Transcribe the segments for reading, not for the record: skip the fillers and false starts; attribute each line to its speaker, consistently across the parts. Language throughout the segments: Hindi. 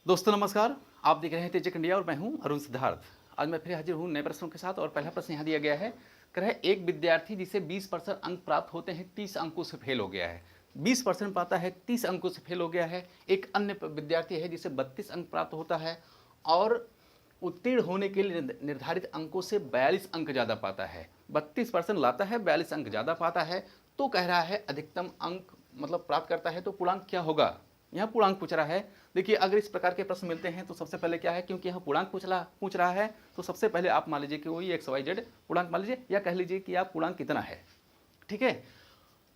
Speaker 1: दोस्तों नमस्कार, आप देख रहे हैं तेजक इंडिया और मैं हूं अरुण सिद्धार्थ। आज मैं फिर हाजिर हूं नए प्रश्नों के साथ और पहला प्रश्न यहाँ दिया गया है। कह रहा है एक विद्यार्थी जिसे 20% अंक प्राप्त होते हैं 30 अंकों से फेल हो गया है। 20% पाता है 30 अंकों से फेल हो गया है। एक अन्य विद्यार्थी है जिसे 32 अंक प्राप्त होता है और उत्तीर्ण होने के लिए निर्धारित अंकों से 42 अंक ज़्यादा पाता है। 32% लाता है, 42 अंक ज़्यादा पाता है। तो कह रहा है अधिकतम अंक मतलब प्राप्त करता है तो पूर्णांक क्या होगा। यहाँ पूर्णांक पूछ रहा है। देखिए अगर इस प्रकार के प्रश्न मिलते हैं तो सबसे पहले क्या है, क्योंकि यहाँ पूर्णांक पूछ रहा है तो सबसे पहले आप मान लीजिए कि वही XYZ पूर्णांक मान लीजिए, या कह लीजिए कि आप पूर्णांक कितना है। ठीक है,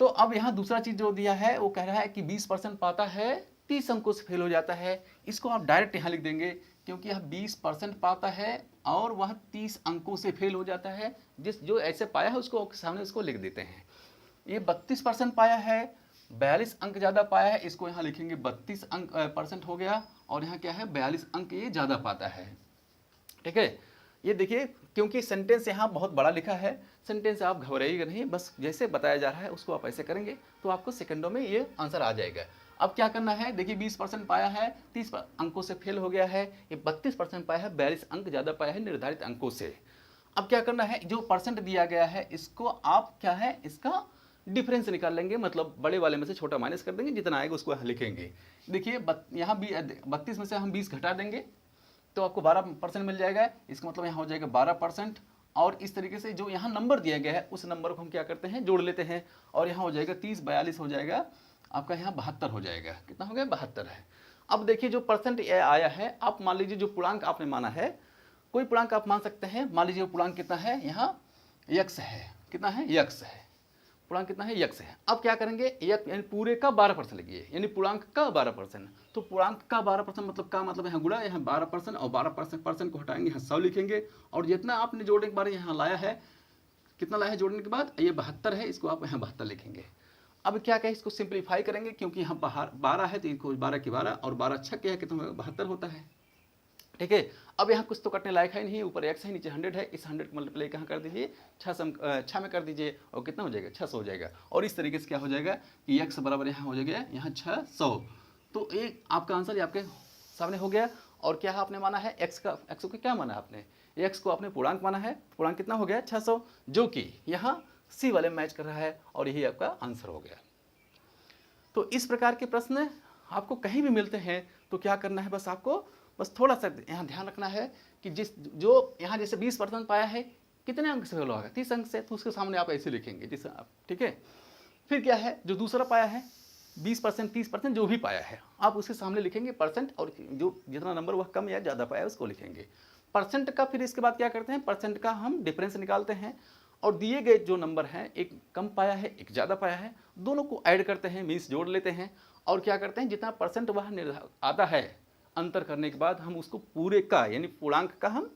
Speaker 1: तो अब यहाँ दूसरा चीज जो दिया है वो कह रहा है कि 20% पाता है 30 अंकों से फेल हो जाता है। इसको आप डायरेक्ट यहाँ लिख देंगे, क्योंकि यह 20% पाता है और वह 30 अंकों से फेल हो जाता है। जो ऐसे पाया है उसको सामने उसको लिख देते हैं। ये 32% पाया है, 42 अंक ज़्यादा पाया है, इसको यहाँ लिखेंगे 32 अंक परसेंट हो गया। और यहाँ क्या है 42 अंक ये ज़्यादा पाता है। ठीक है, ये देखिए क्योंकि सेंटेंस यहाँ बहुत बड़ा लिखा है, सेंटेंस आप घबराइएगा नहीं, बस जैसे बताया जा रहा है उसको आप ऐसे करेंगे तो आपको सेकंडों में ये आंसर आ जाएगा। अब क्या करना है, देखिए 20% पाया है, 30 अंकों से फेल हो गया है। ये 32% पाया है, 42 अंक ज़्यादा पाया है निर्धारित अंकों से। अब क्या करना है, जो परसेंट दिया गया है इसको आप क्या है इसका डिफरेंस निकाल लेंगे, मतलब बड़े वाले में से छोटा माइनस कर देंगे, जितना आएगा उसको लिखेंगे। देखिए यहाँ 32 में से हम 20 घटा देंगे तो आपको 12% मिल जाएगा। इसका मतलब यहाँ हो जाएगा 12%। और इस तरीके से जो यहाँ नंबर दिया गया है उस नंबर को हम क्या करते हैं जोड़ लेते हैं, और यहाँ हो जाएगा 30 42 हो जाएगा आपका, यहाँ 72 हो जाएगा। कितना हो गया 72 है। अब देखिए जो परसेंट आया है, आप मान लीजिए जो पूर्णांक आपने माना है, कोई पूर्णांक आप मान सकते हैं। मान लीजिए पूर्णांक कितना है, यहाँ x है, कितना है x है, पूर्णांक कितना है x है। अब क्या करेंगे, यानी पूरे का 12% लिखिए, यानी पूर्णांक का 12%। तो पूर्णांक का 12% मतलब का मतलब यहाँ गुणा, यहाँ 12% और 12% को हटाएंगे, यहाँ 100 लिखेंगे। और जितना आपने जोड़ने के बाद यहाँ लाया है, कितना लाया है जोड़ने के बाद, ये 72 है, इसको आप यहाँ 72 लिखेंगे। अब क्या कहें, इसको सिंप्लीफाई करेंगे, क्योंकि यहाँ बाहर 12 है तो इसको 12 की 12 और 12 छक्के है कितना 72 होता है। ठीक है, अब यहाँ कुछ तो कटने लायक है नहीं, ऊपर x है नीचे 100 है, इस 100 को मल्टीप्लाई कहाँ कर दीजिए 6 में कर दीजिए, और कितना हो जाएगा 600 हो जाएगा। और इस तरीके से क्या हो जाएगा कि x बराबर यहाँ हो जाएगा यहाँ 600। तो एक आपका आंसर आपके सामने हो गया। और क्या आपने माना है x को क्या माना है आपने, x को आपने पूर्णांक माना है। पूर्णांक कितना हो गया 600, जो कि यहाँ C वाले मैच कर रहा है, और यही आपका आंसर हो गया। तो इस प्रकार के प्रश्न आपको कहीं भी मिलते हैं तो क्या करना है, बस थोड़ा सा यहाँ ध्यान रखना है कि जो यहाँ जैसे 20% पाया है, कितने अंक से फेल होगा 30 अंक से, तो उसके सामने आप ऐसे लिखेंगे जिससे आप, ठीक है। फिर क्या है, जो दूसरा पाया है 20% 30% जो भी पाया है आप उसके सामने लिखेंगे परसेंट, और जो जितना नंबर वह कम या ज़्यादा पाया है उसको लिखेंगे परसेंट का। फिर इसके बाद क्या करते हैं, परसेंट का हम डिफरेंस निकालते हैं, और दिए गए जो नंबर हैं, एक कम पाया है एक ज़्यादा पाया है, दोनों को ऐड करते हैं, मीन्स जोड़ लेते हैं। और क्या करते हैं, जितना परसेंट वह आता है अंतर करने के बाद हम उसको पूरे का यानी पूर्णांक का हम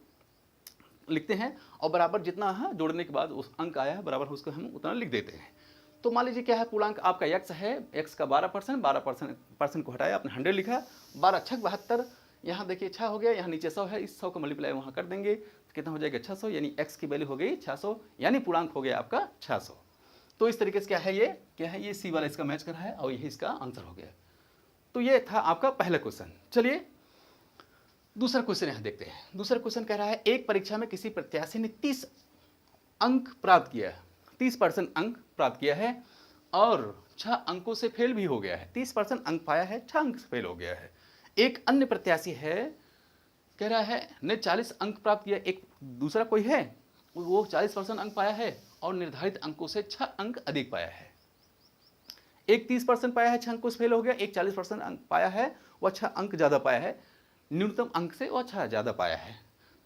Speaker 1: लिखते हैं, और बराबर जितना है जोड़ने के बाद उस अंक आया है बराबर उसको हम उतना लिख देते हैं। तो मान लीजिए क्या है, पूर्णांक आपका x है, x का 12% को हटाया, आपने 100 लिखा, 12 छक 72, यहाँ देखिए 6 हो गया, यहाँ नीचे 100 है, इस 100 को मल्टीप्लाई वहाँ कर देंगे तो कितना हो जाएगा 600, यानी x की वैल्यू हो गई 600, यानी पूर्णांक हो गया आपका 600। तो इस तरीके से क्या है ये C वाला इसका मैच कर रहा है, और यही इसका आंसर हो गया। तो ये था आपका पहला क्वेश्चन। चलिए दूसरा क्वेश्चन यहाँ देखते हैं। दूसरा क्वेश्चन कह रहा है एक परीक्षा में किसी प्रत्याशी ने 30 अंक प्राप्त किया है, 30% अंक प्राप्त किया है और 6 अंकों से फेल भी हो गया है। 30% अंक पाया है, 6 अंक से फेल हो गया है। एक अन्य प्रत्याशी है, कह रहा है ने 40 अंक प्राप्त किया, एक दूसरा कोई है वो 40% अंक पाया है और निर्धारित अंकों से 6 अंक अधिक पाया है। एक 30% पाया है, 6 अंकों से फेल हो गया, एक 40% अंक पाया है, वह 6 अंक ज़्यादा पाया है, न्यूनतम अंक से वह 6 ज़्यादा पाया है।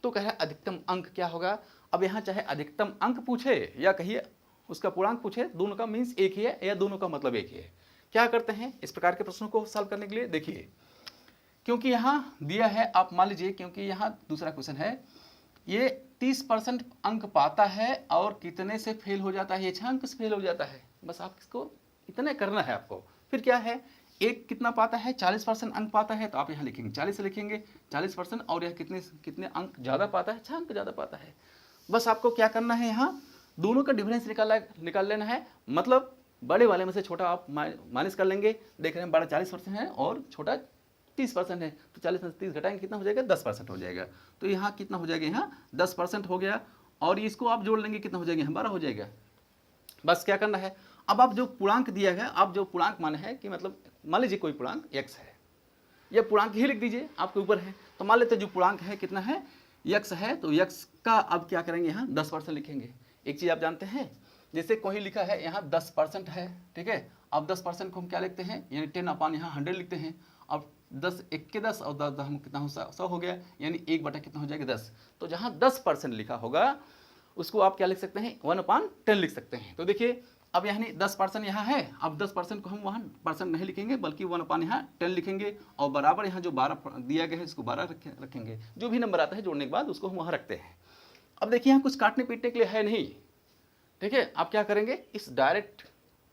Speaker 1: तो कह रहा है अधिकतम अंक क्या होगा। अब यहाँ चाहे अधिकतम अंक पूछे या कहिए उसका पूर्णांक पूछे, दोनों का मीन्स एक ही है या दोनों का मतलब एक ही है। क्या करते हैं इस प्रकार के प्रश्नों को सॉल्व करने के लिए, देखिए क्योंकि यहाँ दिया है, आप मान लीजिए क्योंकि यहाँ दूसरा क्वेश्चन है, ये 30% अंक पाता है और कितने से फेल हो जाता है, ये 6 अंक से फेल हो जाता है। बस आप इसको इतना करना है आपको। फिर क्या है, एक कितना पाता है 40% अंक पाता है, तो आप यहाँ लिखेंगे 40 लिखेंगे 40%, और यह कितने अंक ज़्यादा पाता है, 6 अंक ज़्यादा पाता है। बस आपको क्या करना है, यहाँ दोनों का डिफरेंस निकाल लेना है, मतलब बड़े वाले में से छोटा आप माइनस कर लेंगे। देख रहे हैं बड़ा 40% है और छोटा 30% है, तो 40 में से 30 घटाएंगे कितना हो जाएगा, 10% हो जाएगा। तो यहाँ कितना हो जाएगा, यहाँ 10% हो गया, और इसको आप जोड़ लेंगे कितना हो जाएगा, 12 हो जाएगा। बस क्या करना है, अब आप जो पूर्णांक दिया है, आप जो पूर्णांक माने है कि मतलब मान लीजिए कोई पूर्णांक x है, ये पूर्णांक ही लिख दीजिए, आपके ऊपर है। तो मान लेते हैं जो पूर्णांक है कितना है, x है, तो x का अब क्या करेंगे, यहाँ 10% लिखेंगे। एक चीज़ आप जानते हैं, जैसे कोई लिखा है यहाँ 10% है, ठीक है, अब 10% को हम क्या लिखते हैं, यानी 10 अपान यहाँ 100 लिखते हैं। अब 10 1 के 10 और 10 हम कितना हो 100 हो गया, यानी 1 बटा कितना हो जाएगा 10। तो जहाँ 10% लिखा होगा उसको आप क्या लिख सकते हैं, 1/10 लिख सकते हैं। तो देखिए अब यहाँ 10% यहाँ है, अब 10% को हम वहाँ परसेंट नहीं लिखेंगे बल्कि 1/10 लिखेंगे, और बराबर यहाँ जो 12 दिया गया है इसको 12 रखेंगे। जो भी नंबर आता है जोड़ने के बाद उसको हम वहाँ रखते हैं। अब देखिए यहाँ कुछ काटने पीटने के लिए है नहीं, ठीक है। आप क्या करेंगे, इस डायरेक्ट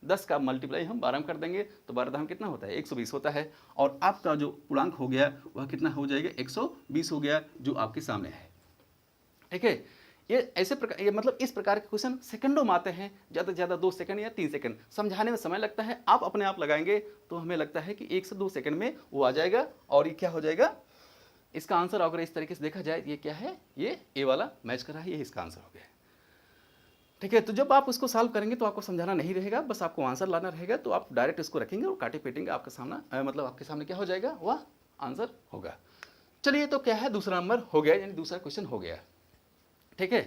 Speaker 1: 10 का मल्टीप्लाई हम 12 में कर देंगे, तो 12 दाम कितना होता है, 120 होता है, और आपका जो पूर्णांक हो गया वह कितना हो जाएगा, 120 हो गया, जो आपके सामने है, ठीक है। ये ऐसे प्रकार, ये मतलब इस प्रकार के क्वेश्चन सेकंडों में आते हैं, ज़्यादा से ज़्यादा 2 सेकंड या 3 सेकंड, समझाने में समय लगता है। आप अपने आप लगाएंगे तो हमें लगता है कि 1 से 2 सेकंड में वो आ जाएगा, और ये क्या हो जाएगा, इसका आंसर अगर इस तरीके से देखा जाए, ये क्या है, ये ए वाला मैच कर रहा है, ये इसका आंसर हो गया, ठीक है। तो जब आप उसको सॉल्व करेंगे तो आपको समझाना नहीं रहेगा, बस आपको आंसर लाना रहेगा, तो आप डायरेक्ट इसको रखेंगे और काटे पीटेंगे, आपका सामना मतलब आपके सामने क्या हो जाएगा, वह आंसर होगा। चलिए, तो क्या है, दूसरा नंबर हो गया, यानी दूसरा क्वेश्चन हो गया, ठीक है।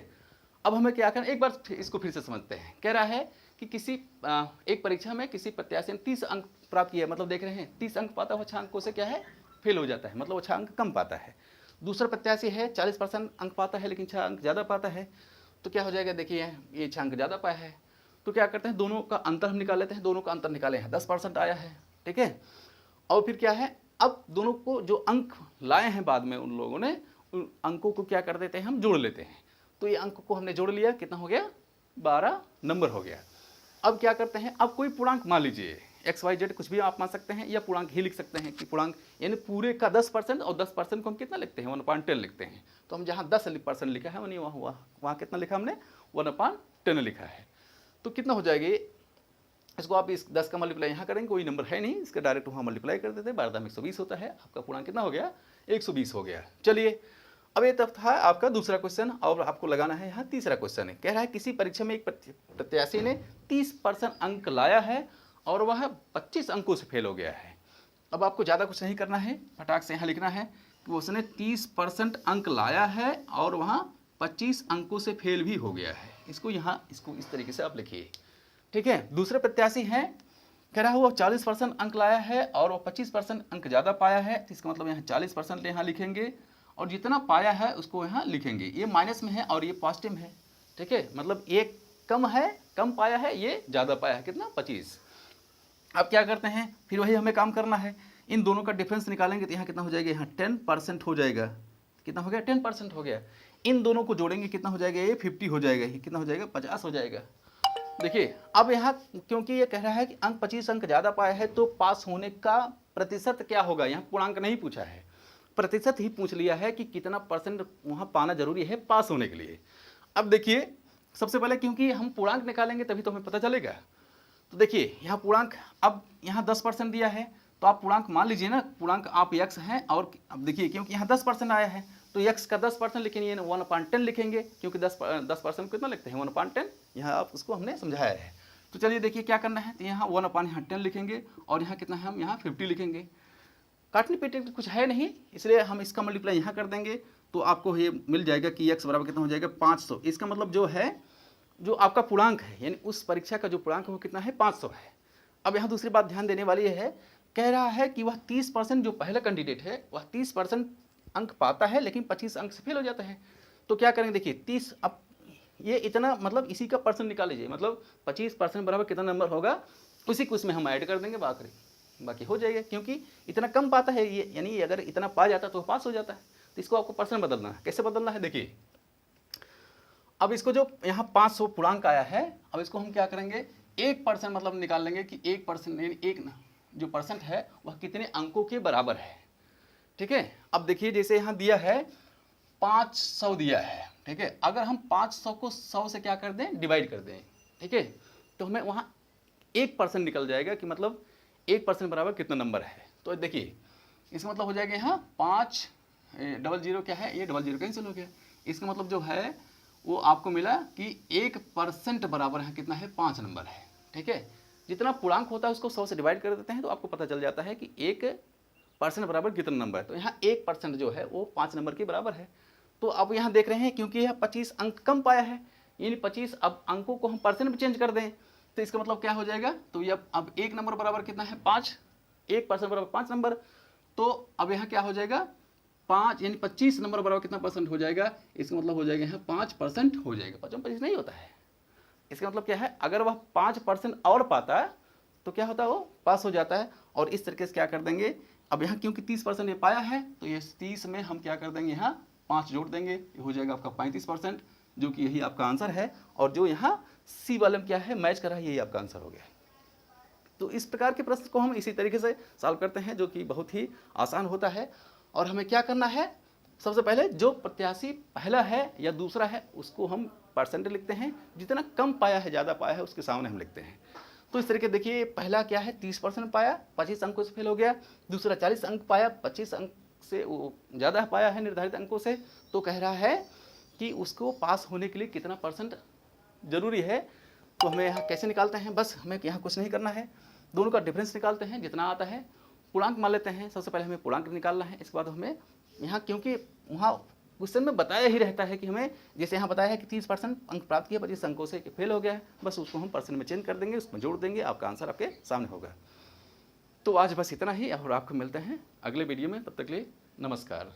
Speaker 1: अब हमें क्या करना, एक बार इसको फिर से समझते हैं। कह रहा है कि किसी एक परीक्षा में किसी प्रत्याशी ने 30 अंक प्राप्त किया, मतलब देख रहे हैं 30 अंक पाता हुआ 6 अंकों से क्या है, फेल हो जाता है, मतलब वो 6 अंक कम पाता है। दूसरा प्रत्याशी है 40% अंक पाता है लेकिन 6 अंक ज़्यादा पाता है, तो क्या हो जाएगा, देखिए ये 6 अंक ज़्यादा पाया है, तो क्या करते हैं, दोनों का अंतर हम निकाल लेते हैं। दोनों का अंतर निकाले हैं, 10% आया है, ठीक है। और फिर क्या है, अब दोनों को जो अंक लाए हैं बाद में उन लोगों ने, उन अंकों को क्या कर देते हैं, हम जोड़ लेते हैं। तो ये अंक को हमने जोड़ लिया, कितना हो गया, 12 नंबर हो गया। अब क्या करते हैं, अब कोई पूर्णांक मान लीजिए, XYZ कुछ भी आप मान सकते हैं, या पूर्णांक ही लिख सकते हैं कि पूर्णांक यानी पूरे का 10%, और 10% को हम कितना लिखते हैं, 1/10 लिखते हैं। तो हम जहाँ 10% लिखा है वहीं वहाँ कितना लिखा हमने, 1/10 लिखा है। तो कितना हो जाएगा, इसको आप इस 10 का मल्टीप्लाई यहाँ करेंगे, कोई नंबर है नहीं, इसका डायरेक्ट वहाँ मल्टीप्लाई कर देते हैं, 12 में 120 होता है, आपका पूर्णांक कितना हो गया, 120 हो गया। चलिए, अब ये तब था आपका दूसरा क्वेश्चन, और आपको लगाना है यहाँ तीसरा क्वेश्चन है। कह रहा है किसी परीक्षा में एक प्रत्याशी ने 30% अंक लाया है और वह 25 अंकों से फेल हो गया है। अब आपको ज़्यादा कुछ नहीं करना है, फटाक से यहाँ लिखना है कि उसने 30% अंक लाया है और वहाँ 25 अंकों से फेल भी हो गया है। इसको इस तरीके से आप लिखिए, ठीक है। दूसरे प्रत्याशी हैं, कह रहा है वो 40% अंक लाया है और वो 25% अंक ज़्यादा पाया है, तो इसका मतलब यहाँ 40% यहाँ लिखेंगे, और जितना पाया है उसको यहाँ लिखेंगे। ये माइनस में है और ये पॉजिटिव में है, ठीक है। मतलब ये कम है, कम पाया है, ये ज़्यादा पाया है, कितना, 25। अब क्या करते हैं, फिर वही हमें काम करना है, इन दोनों का डिफरेंस निकालेंगे, तो यहाँ कितना हो जाएगा, यहाँ 10% हो जाएगा, कितना हो गया, 10% हो गया। इन दोनों को जोड़ेंगे, कितना हो जाएगा, ये 50 हो जाएगा, ये कितना हो जाएगा, 50 हो जाएगा। देखिए अब यहाँ क्योंकि ये कह रहा है कि 25 अंक ज़्यादा पाया है, तो पास होने का प्रतिशत क्या होगा, यहाँ पूर्णांक नहीं पूछा है, प्रतिशत ही पूछ लिया है कि कितना परसेंट वहाँ पाना जरूरी है पास होने के लिए। अब देखिए, सबसे पहले क्योंकि हम पूर्णांक निकालेंगे तभी तो हमें पता चलेगा। तो देखिए यहाँ पूर्णांक, अब यहाँ 10% दिया है, तो आप पूर्णांक मान लीजिए ना, पूर्णांक आप x हैं, और अब देखिए क्योंकि यहाँ 10% आया है तो x का 10%, लेकिन ये 1/10 लिखेंगे, क्योंकि 10% कितना लिखते हैं, 1/10। यहाँ आप उसको हमने समझाया है। तो चलिए देखिए क्या करना है, तो यहाँ 1/10 लिखेंगे, और यहाँ कितना है, हम यहाँ 50 लिखेंगे। काटने पीटने कुछ है नहीं, इसलिए हम इसका मल्टीप्लाई यहाँ कर देंगे, तो आपको ये मिल जाएगा कि x बराबर कितना हो जाएगा, 500। इसका मतलब जो है, जो आपका पूर्णांक है, यानी उस परीक्षा का जो पूर्णांक है वो कितना है, 500 है। अब यहाँ दूसरी बात ध्यान देने वाली है, कह रहा है कि वह 30%, जो पहला कैंडिडेट है वह 30% अंक पाता है लेकिन 25 अंक से फेल हो जाता है। तो क्या करेंगे, देखिए 30, अब ये इतना मतलब इसी का परसेंट निकाल लीजिए, मतलब 25% बराबर कितना नंबर होगा, उसी को इसमें हम ऐड कर देंगे, बाकी हो जाएगा, क्योंकि इतना कम पाता है ये, यानी अगर इतना पा जाता तो पास हो जाता है। तो इसको आपको परसेंट बदलना है। कैसे बदलना है, देखिए अब इसको जो यहाँ 500 पूर्णांक आया है, अब इसको हम क्या करेंगे, 1% मतलब निकाल लेंगे कि 1%, यानी एक जो परसेंट है वह कितने अंकों के बराबर है, ठीक है। अब देखिए जैसे यहाँ दिया है 500 दिया है, ठीक है। अगर हम 500 को 100 से क्या कर दें, डिवाइड कर दें, ठीक है, तो हमें वहाँ 1% निकल जाएगा कि मतलब 1% बराबर कितना नंबर है। तो देखिए इसका मतलब हो जाएगा यहाँ 5 डबल जीरो क्या है, ये डबल जीरो कैंसिल हो गया। इसका मतलब जो है वो आपको मिला कि 1% बराबर है कितना है, 5 नंबर है। ठीक है, जितना पूर्णांक होता है उसको 100 से डिवाइड कर देते हैं तो आपको पता चल जाता है कि 1% बराबर कितना नंबर है। तो यहाँ 1% जो है वो 5 नंबर के बराबर है। तो अब यहाँ देख रहे हैं क्योंकि यह 25 अंक कम पाया है, यानी 25, अब अंकों को हम परसेंट में चेंज कर दें तो इसका मतलब क्या हो जाएगा, तो ये अब 1 नंबर बराबर कितना है 5, 1% बराबर 5 नंबर। तो अब यहाँ क्या हो जाएगा 5, यानी 25 नंबर बराबर कितना परसेंट हो जाएगा, इसका मतलब हो जाएगा यहाँ 5% हो जाएगा। 25 नहीं होता है। इसका मतलब क्या है, अगर वह 5% और पाता है तो क्या होता है, वो पास हो जाता है। और इस तरीके से क्या कर देंगे, अब यहाँ क्योंकि 30% ये पाया है तो ये 30 में हम क्या कर देंगे, यहाँ 5 जोड़ देंगे, ये हो जाएगा आपका 35%, जो कि यही आपका आंसर है। और जो यहाँ सी वाले में क्या है मैच कर रहा है, यही आपका आंसर हो गया। तो इस प्रकार के प्रश्न को हम इसी तरीके से सॉल्व करते हैं, जो कि बहुत ही आसान होता है। और हमें क्या करना है, सबसे पहले जो प्रत्याशी पहला है या दूसरा है उसको हम परसेंट लिखते हैं, जितना कम पाया है ज़्यादा पाया है उसके सामने हम लिखते हैं। तो इस तरीके देखिए, पहला क्या है 30% पाया, 25 अंकों से फेल हो गया। दूसरा 40 अंक पाया, 25 अंक से वो ज़्यादा पाया है निर्धारित अंकों से, तो कह रहा है कि उसको पास होने के लिए कितना परसेंट जरूरी है। तो हमें यहाँ कैसे निकालते हैं, बस हमें यहाँ कुछ नहीं करना है, दोनों का डिफरेंस निकालते हैं, जितना आता है पूर्णांक मान लेते हैं। सबसे पहले हमें पूर्णांक निकालना है, इसके बाद हमें यहाँ, क्योंकि वहाँ क्वेश्चन में बताया ही रहता है कि हमें, जैसे यहाँ बताया है कि 30% अंक प्राप्त किया, 25 अंकों से फेल हो गया है, बस उसको हम परसेंट में चेंज कर देंगे, उसमें जोड़ देंगे, आपका आंसर आपके सामने होगा। तो आज बस इतना ही, और आपको मिलते हैं अगले वीडियो में, तब तक के लिए नमस्कार।